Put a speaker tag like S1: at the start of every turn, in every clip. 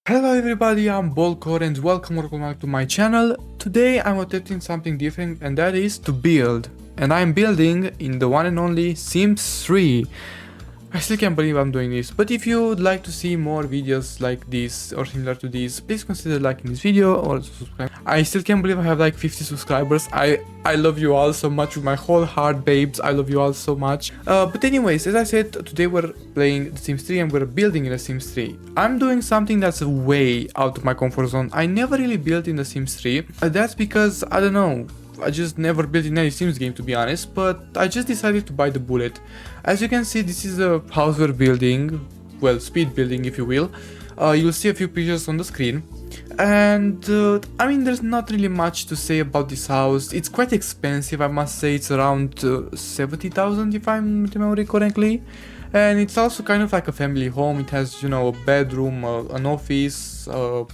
S1: Hello everybody, I'm Bolkor and welcome back to my channel. Today I'm attempting something different and that is to build. And I'm building in the one and only Sims 3. I still can't believe I'm doing this, but if you would like to see more videos like this or similar to this, please consider liking this video or subscribe. I still can't believe I have like 50 subscribers. I love you all so much with my whole heart, babes. I love you all so much. But anyways, as I said, today we're playing The Sims 3 and we're building in The Sims 3. I'm doing something that's way out of my comfort zone. I never really built in The Sims 3. That's because, I don't know, I just never built in any Sims game to be honest, but I just decided to bite the bullet. As you can see, this is a house we're building, well, speed building if you will. You'll see a few pictures on the screen. And I mean, there's not really much to say about this house. It's quite expensive, I must say. It's around 70,000 if I'm remembering correctly. And it's also kind of like a family home. It has, you know, a bedroom, an office, a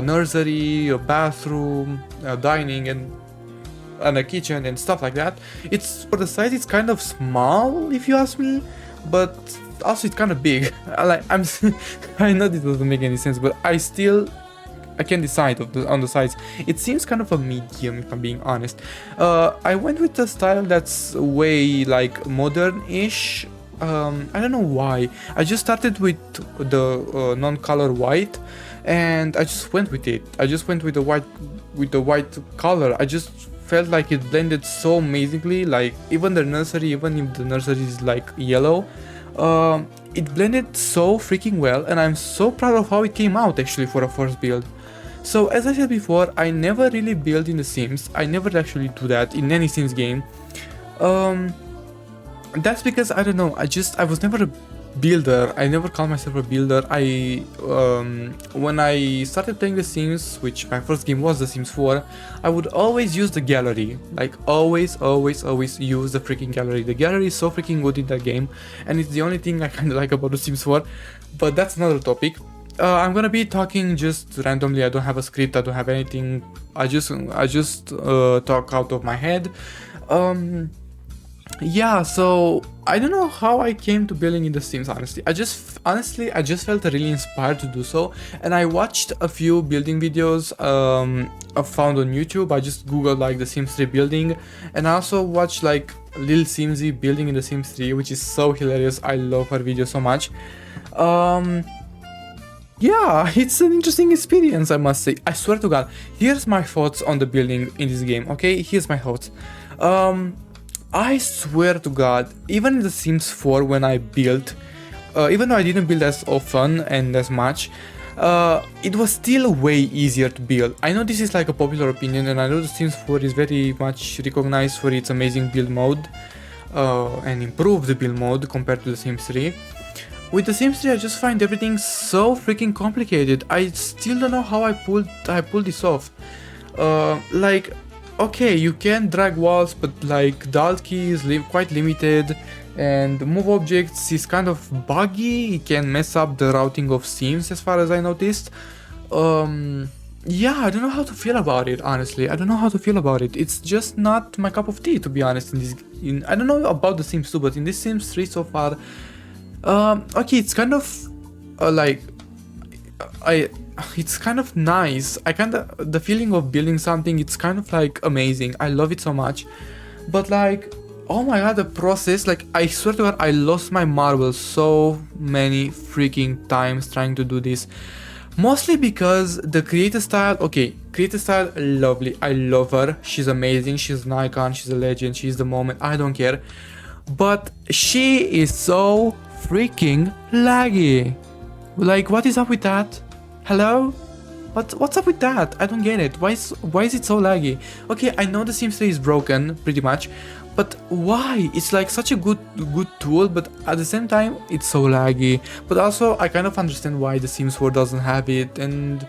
S1: nursery, a bathroom, a dining, and a kitchen and stuff like that. It's for the size, it's kind of small if you ask me, but also it's kind of big. I know this doesn't make any sense, but I can't decide on the size. It seems kind of a medium if I'm being honest. I went with a style that's way like modern-ish. I don't know why. I just started with the non-color white, and I just went with it. I just went with the white color. I just felt like it blended so amazingly. Like even the nursery, even if the nursery is like yellow, it blended so freaking well, and I'm so proud of how it came out actually for a first build. So as I said before, I never really build in The Sims. I never actually do that in any Sims game. That's because I don't know. I was never a builder. I never called myself a builder. When I started playing The Sims, which my first game was The Sims 4, I would always use the gallery. Like always use the freaking gallery. The gallery is so freaking good in that game, and it's the only thing I kind of like about The Sims 4. But that's another topic. I'm gonna be talking just randomly. I don't have a script. I don't have anything. I just talk out of my head. Yeah, so I don't know how I came to building in The Sims, honestly. I just felt really inspired to do so, and I watched a few building videos I found on YouTube. I just googled like The Sims 3 building, and I also watched like Lil Simsy building in The Sims 3, which is so hilarious. I love her video so much. Yeah, it's an interesting experience, I must say. I swear to God. Here's my thoughts on the building in this game, okay? Here's my thoughts. I swear to God, even in The Sims 4 when I built, even though I didn't build as often and as much, it was still way easier to build. I know this is like a popular opinion, and I know The Sims 4 is very much recognized for its amazing build mode and improved build mode compared to The Sims 3. With The Sims 3, I just find everything so freaking complicated. I still don't know how I pulled this off. Like, okay, you can drag walls, but like the alt key is quite limited, and move objects is kind of buggy. It can mess up the routing of scenes as far as I noticed. Yeah, I don't know how to feel about it, honestly. I don't know how to feel about it. It's just not my cup of tea, to be honest. I don't know about The Sims 2, but in this Sims 3 so far, okay, it's kind of it's kind of nice. The feeling of building something, it's kind of like amazing. I love it so much. But like, oh my God, the process, like I swear to God, I lost my marbles so many freaking times trying to do this. Mostly because the creator style, okay, creator style, lovely. I love her. She's amazing. She's an icon. She's a legend. She's the moment. I don't care. But she is so freaking laggy. Like, what is up with that? Hello? What's up with that? I don't get it. Why is it so laggy? Okay, I know The Sims 3 is broken pretty much, but why? It's like such a good tool, but at the same time it's so laggy. But also I kind of understand why The Sims 4 doesn't have it, and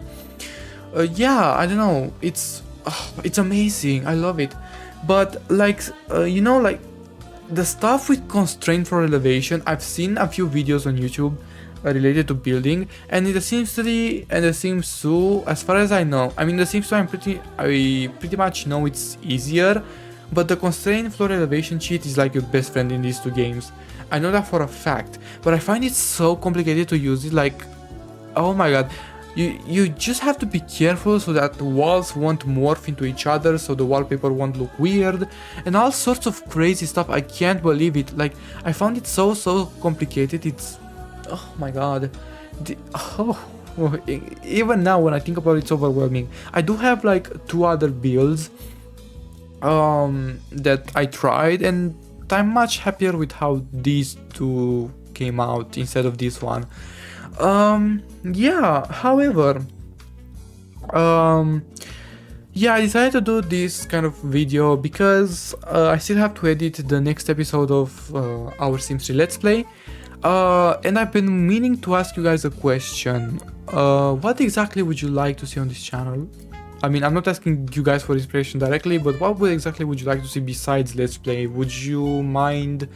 S1: yeah, I don't know. It's amazing. I love it. But like you know, like the stuff with constraint for elevation, I've seen a few videos on YouTube related to building, and in The Sims 3 and The Sims 2, as far as I know, I mean The Sims 2 I pretty much know it's easier, but the constraint floor elevation cheat is like your best friend in these two games. I know that for a fact, but I find it so complicated to use it. Like, oh my God, you just have to be careful so that the walls won't morph into each other, so the wallpaper won't look weird, and all sorts of crazy stuff. I can't believe it. Like, I found it so complicated. It's, oh my god. Even now when I think about it, it's overwhelming. I do have like 2 other builds that I tried, and I'm much happier with how these 2 came out instead of this one. Yeah, however, yeah, I decided to do this kind of video because I still have to edit the next episode of our Sims 3 Let's Play. And I've been meaning to ask you guys a question. What exactly would you like to see on this channel? I mean, I'm not asking you guys for inspiration directly, but what exactly would you like to see besides Let's Play? Would you mind,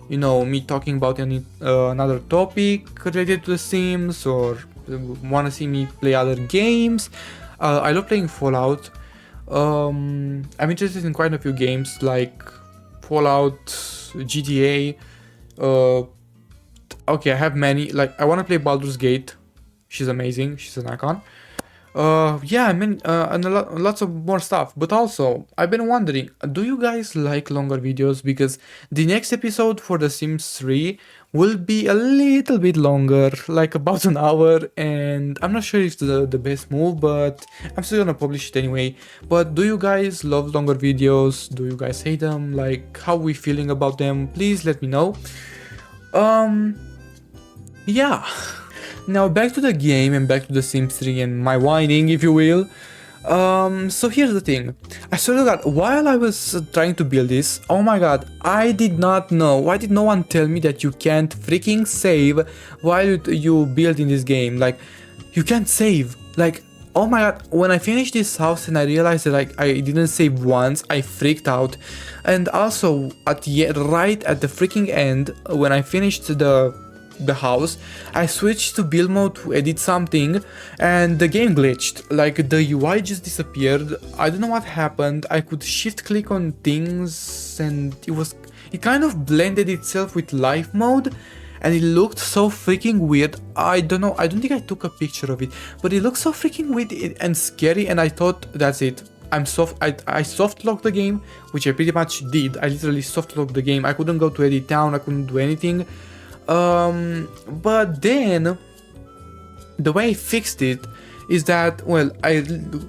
S1: you know, me talking about any another topic related to The Sims, or want to see me play other games? I love playing Fallout. I'm interested in quite a few games like Fallout, GTA. Okay, I have many. Like, I want to play Baldur's Gate. She's amazing. She's an icon. Yeah, I mean, and lots of more stuff. But also, I've been wondering, do you guys like longer videos? Because the next episode for The Sims 3 will be a little bit longer, like about an hour, and I'm not sure if it's the best move, but I'm still gonna publish it anyway. But do you guys love longer videos? Do you guys hate them? Like, how we feeling about them? Please let me know. Yeah. Now back to the game and back to The Sims 3 and my whining, if you will. So here's the thing. I swear to God, while I was trying to build this, oh my god, I did not know. Why did no one tell me that you can't freaking save while you build in this game? Like, you can't save. Like, oh my god, when I finished this house and I realized that like I didn't save once, I freaked out. And also, right at the freaking end, when I finished the house, I switched to build mode to edit something, and the game glitched. Like, the UI just disappeared. I don't know what happened. I could shift click on things and it kind of blended itself with life mode, and it looked so freaking weird. I don't know, I don't think I took a picture of it, but it looked so freaking weird and scary, and I thought, that's it. I soft locked the game, which I pretty much did. I literally soft locked the game. I couldn't go to edit down, I couldn't do anything. But then the way I fixed it is that, well, I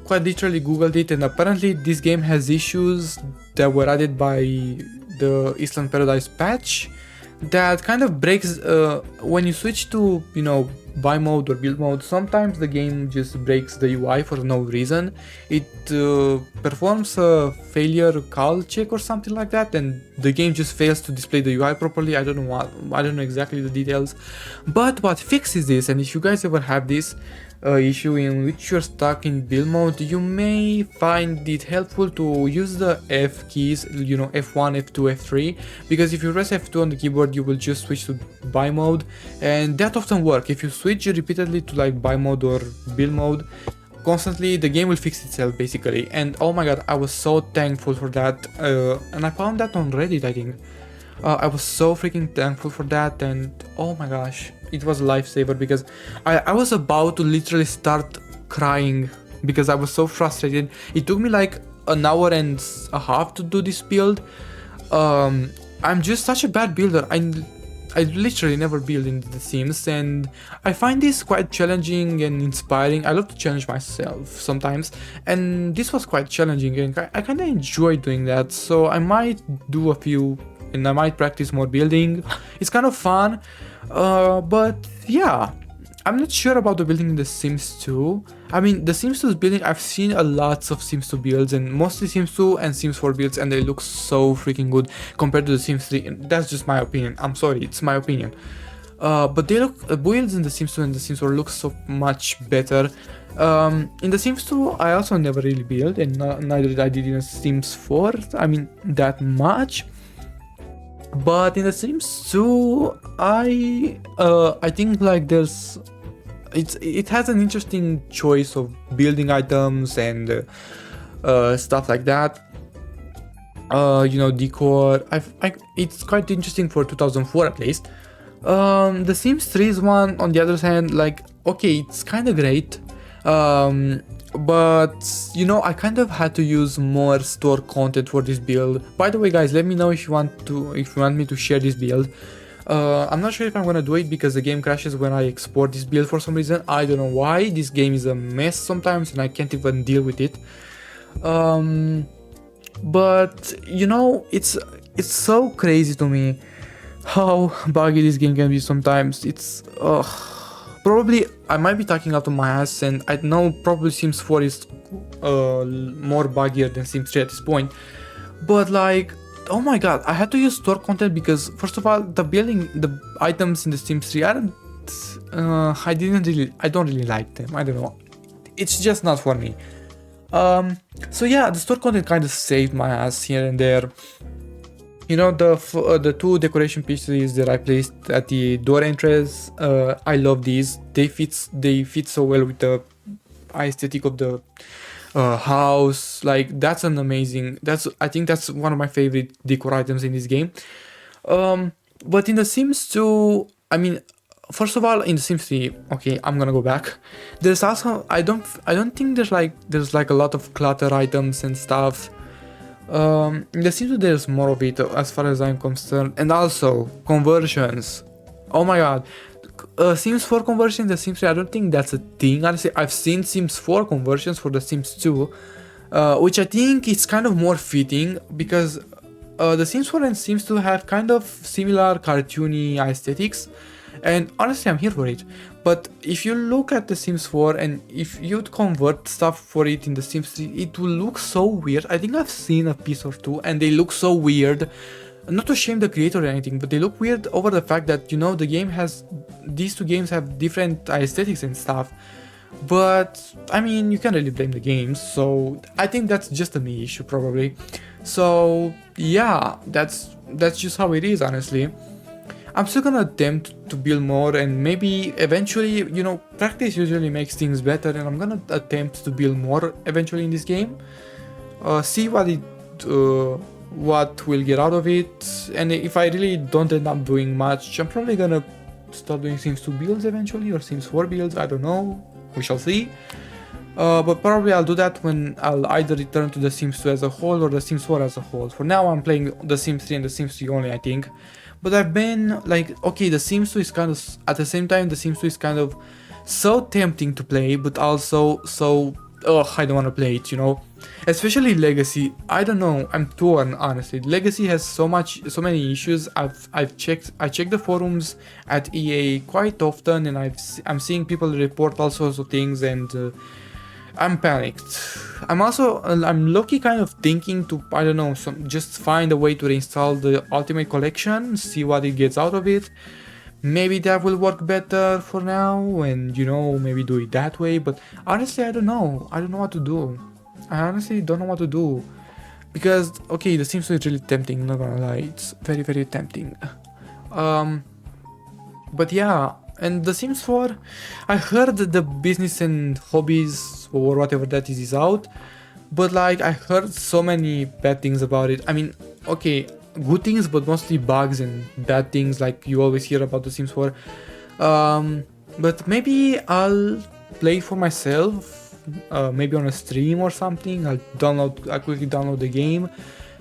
S1: quite literally googled it, and apparently this game has issues that were added by the Island Paradise patch that kind of breaks when you switch to, you know, buy mode or build mode. Sometimes the game just breaks the UI for no reason. It performs a failure call check or something like that, and the game just fails to display the UI properly. I don't know exactly the details, but what fixes this, and if you guys ever have this issue in which you're stuck in build mode, you may find it helpful to use the F keys, you know, F1, F2, F3, because if you press F2 on the keyboard, you will just switch to buy mode, and that often works. If you switch repeatedly to like buy mode or build mode constantly, the game will fix itself basically. And oh my god, I was so thankful for that, and I found that on Reddit, I think. I was so freaking thankful for that, and oh my gosh, it was a lifesaver, because I was about to literally start crying because I was so frustrated. It took me like an hour and a half to do this build. I'm just such a bad builder. I literally never build in The Sims, and I find this quite challenging and inspiring. I love to challenge myself sometimes, and this was quite challenging, and I kind of enjoy doing that, so I might do a few, and I might practice more building. It's kind of fun, but yeah, I'm not sure about the building in The Sims 2. I mean, The Sims 2's building, I've seen a lots of Sims 2 builds, and mostly Sims 2 and Sims 4 builds, and they look so freaking good compared to The Sims 3. And that's just my opinion. I'm sorry, it's my opinion. But they look, builds in The Sims 2 and The Sims 4 look so much better. In The Sims 2, I also never really built, and neither did I did in The Sims 4. I mean, that much. But in The Sims 2, I think like it has an interesting choice of building items and stuff like that. You know, decor. It's quite interesting for 2004 at least. The Sims 3's one, on the other hand, like, okay, it's kind of great, But you know, I kind of had to use more store content for this build. By the way, guys, let me know if you want me to share this build. I'm not sure if I'm gonna do it because the game crashes when I export this build for some reason. I don't know why. This game is a mess sometimes and I can't even deal with it. But you know, it's so crazy to me how buggy this game can be sometimes. It's probably I might be talking out of my ass, and I know probably Sims 4 is more buggier than Sims 3 at this point, but like, oh my god, I had to use store content because first of all, the items in the Sims 3 aren't I don't really like them. I don't know, it's just not for me. So yeah, the store content kind of saved my ass here and there. You know, the two decoration pieces that I placed at the door entrance, I love these. They fit so well with the aesthetic of the house. Like, that's an amazing. I think that's one of my favorite decor items in this game. But in The Sims 2, I mean, first of all, in The Sims 3, okay, I'm gonna go back. There's also I don't think there's like a lot of clutter items and stuff. In The Sims 2 there's more of it as far as I'm concerned, and also conversions. Oh my god, Sims 4 conversions, The Sims 3, I don't think that's a thing. Honestly, I've seen Sims 4 conversions for The Sims 2, which I think it's kind of more fitting because The Sims 4 and Sims 2 have kind of similar cartoony aesthetics, and honestly I'm here for it. But if you look at The Sims 4 and if you'd convert stuff for it in The Sims 3, it will look so weird. I think I've seen a piece or two and they look so weird. Not to shame the creator or anything, but they look weird over the fact that, you know, these two games have different aesthetics and stuff. But I mean, you can't really blame the games, so I think that's just a me issue probably. So yeah, that's just how it is, honestly. I'm still gonna attempt to build more, and maybe eventually, you know, practice usually makes things better, and I'm gonna attempt to build more eventually in this game. See what we'll get out of it, and if I really don't end up doing much, I'm probably gonna start doing Sims 2 builds eventually, or Sims 4 builds, I don't know, we shall see. But probably I'll do that when I'll either return to The Sims 2 as a whole or The Sims 4 as a whole. For now I'm playing The Sims 3 and The Sims 3 only, I think. But I've been like, okay, The Sims 2 is kind of, at the same time, The Sims 2 is kind of so tempting to play, but also so, I don't want to play it, you know? Especially Legacy, I don't know, I'm torn, honestly. Legacy has so many issues. I check the forums at EA quite often, and I'm seeing people report all sorts of things, and I'm panicked. I'm low-key kind of thinking to, I don't know, just find a way to reinstall the Ultimate Collection, see what it gets out of it. Maybe that will work better for now, and, you know, maybe do it that way. But honestly, I don't know. I don't know what to do. I honestly don't know what to do. Because, okay, The Sims 2 is really tempting, not gonna lie. It's very, very tempting. But yeah, and The Sims 4, I heard that the business and hobbies or whatever that is out, but like I heard so many bad things about it. I mean, okay, good things, but mostly bugs and bad things like you always hear about The Sims 4. But maybe I'll play for myself, maybe on a stream or something. I'll quickly download the game,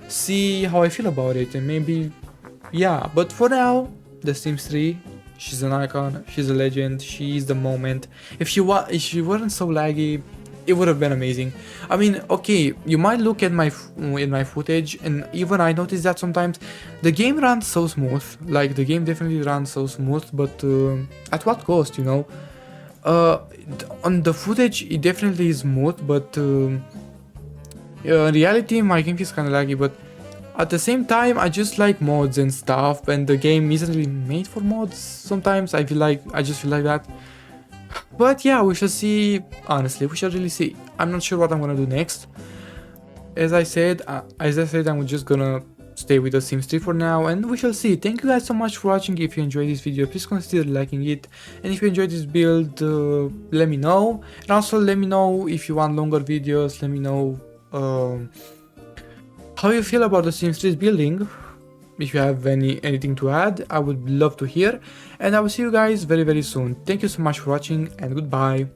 S1: see how I feel about it, and maybe, yeah. But for now, The Sims 3, she's an icon, she's a legend, she is the moment. If she weren't so laggy, it would have been amazing. I mean, okay, you might look at my footage, and even I noticed that sometimes the game runs so smooth. Like, the game definitely runs so smooth, but at what cost, you know? On the footage, it definitely is smooth, but in reality, my game is kind of laggy. But at the same time, I just like mods and stuff, and the game isn't really made for mods. Sometimes I just feel like that. But yeah, we shall see. Honestly, we shall really see. I'm not sure what I'm gonna do next. As I said, I'm just gonna stay with The Sims 3 for now, and we shall see. Thank you guys so much for watching. If you enjoyed this video, please consider liking it, and if you enjoyed this build, let me know. And also let me know if you want longer videos. Let me know how you feel about The Sims 3's building. If you have anything to add, I would love to hear, and I will see you guys very, very soon. Thank you so much for watching, and goodbye.